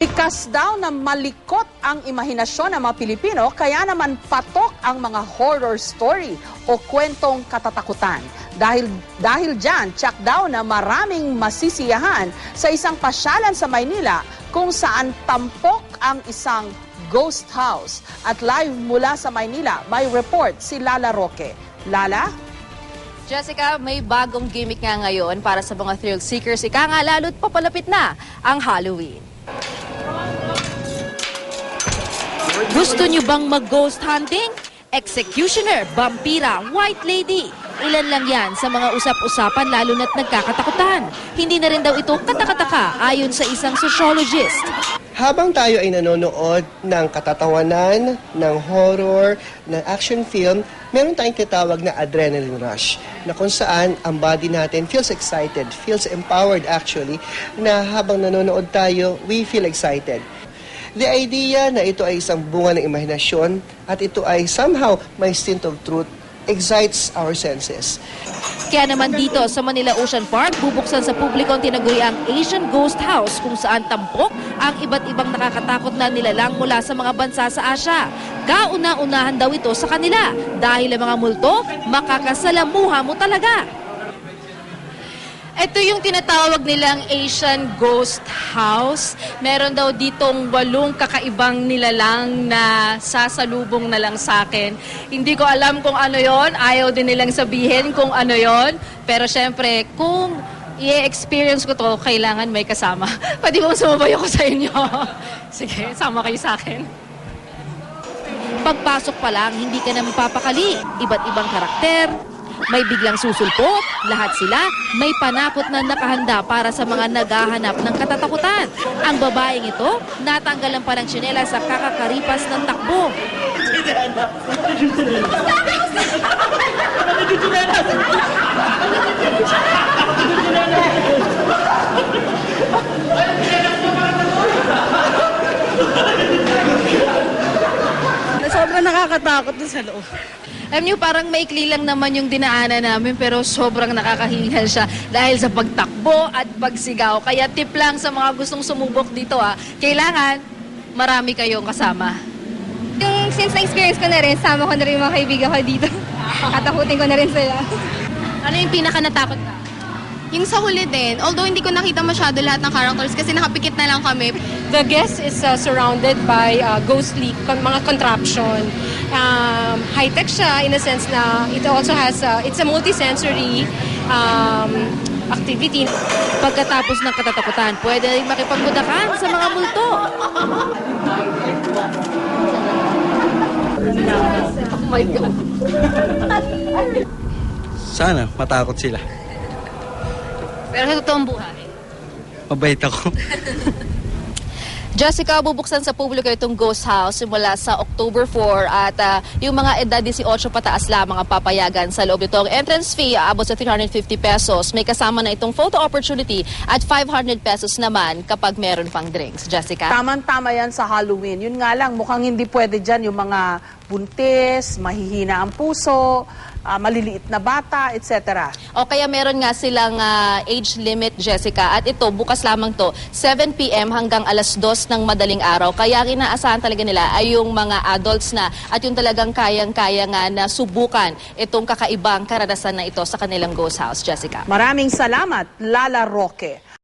Likas daw na malikot ang imahinasyon ng mga Pilipino, kaya naman patok ang mga horror story o kwentong katatakutan. Dahil dyan, tsak daw na maraming masisiyahan sa isang pasyalan sa Maynila kung saan tampok ang isang ghost house. At live mula sa Maynila, may report si Lala Roque. Lala? Jessica, may bagong gimmick nga ngayon para sa mga thrill seekers. Ika nga lalo't papalapit na ang Halloween. Gusto nyo bang mag-ghost hunting? Executioner, vampira, white lady. Ilan lang yan sa mga usap-usapan lalo na't nagkakatakutan. Hindi na rin daw ito katakataka ayon sa isang sociologist. Habang tayo ay nanonood ng katatawanan, ng horror, ng action film, meron tayong tinatawag na adrenaline rush na kung saan ang body natin feels excited, feels empowered actually, na habang nanonood tayo, we feel excited. The idea na ito ay isang bunga ng imahinasyon at ito ay somehow may stint of truth excites our senses. Kaya naman dito sa Manila Ocean Park, bubuksan sa publiko ang tinaguriang Asian Ghost House kung saan tampok ang iba't ibang nakakatakot na nilalang mula sa mga bansa sa Asia. Kauna-unahan daw ito sa kanila dahil ang mga multo, makakasalamuha mo talaga. Ito yung tinatawag nilang Asian Ghost House. Meron daw ditong 8 kakaibang nilalang na sasalubong na lang sa akin. Hindi ko alam kung ano yon, ayaw din nilang sabihin kung ano yon. Pero syempre, kung i-experience ko to, kailangan may kasama. Pwede bang sumabay ako sa inyo? Sige, sama kayo sa akin. Pagpasok pa lang, hindi ka na mapapakali. Iba't ibang karakter, may biglang susulpot, lahat sila may panakot na nakahanda para sa mga naghahanap ng katatakutan. Ang babaeng ito, natanggalan pa ng tsinela sa kakakaripas ng takbo. Sobrang nakakatakot din sa loob. Alam niyo, parang maikli lang naman yung dinaanan namin pero sobrang nakakahingal siya dahil sa pagtakbo at pagsigaw. Kaya tip lang sa mga gustong sumubok dito kailangan marami kayong kasama. Since na-experience ko na rin, sama ko na rin mga kaibigan ko dito. Katakutin ko na rin sila. Ano yung pinaka natakot ka? Yung sa huli din, although hindi ko nakita masyado lahat ng characters kasi nakapikit na lang kami. The guest is surrounded by ghostly mga contraption. High-tech siya in a sense na it also has, it's a multisensory activity. Pagkatapos ng katatakutan, pwede rin makipagbudakan sa mga multo. Oh my God. Sana matakot sila. Pero sa totoong buhay, Mabait ako. Jessica, bubuksan sa publiko itong ghost house simula sa October 4 at yung mga edad 18 pataas lamang ang papayagan sa loob nito. Ang entrance fee abot sa 350 pesos. May kasama na itong photo opportunity at 500 pesos naman kapag meron pang drinks. Jessica? Tama-tama yan sa Halloween. Yun nga lang, mukhang hindi pwede dyan yung mga buntis, mahihina ang puso, maliliit na bata, etc. O kaya meron nga silang age limit, Jessica. At ito, bukas lamang to, 7 p.m. hanggang alas 2 ng madaling araw. Kaya inaasahan talaga nila ay yung mga adults na at yung talagang kayang-kaya nga na subukan itong kakaibang karanasan na ito sa kanilang ghost house, Jessica. Maraming salamat, Lala Roque.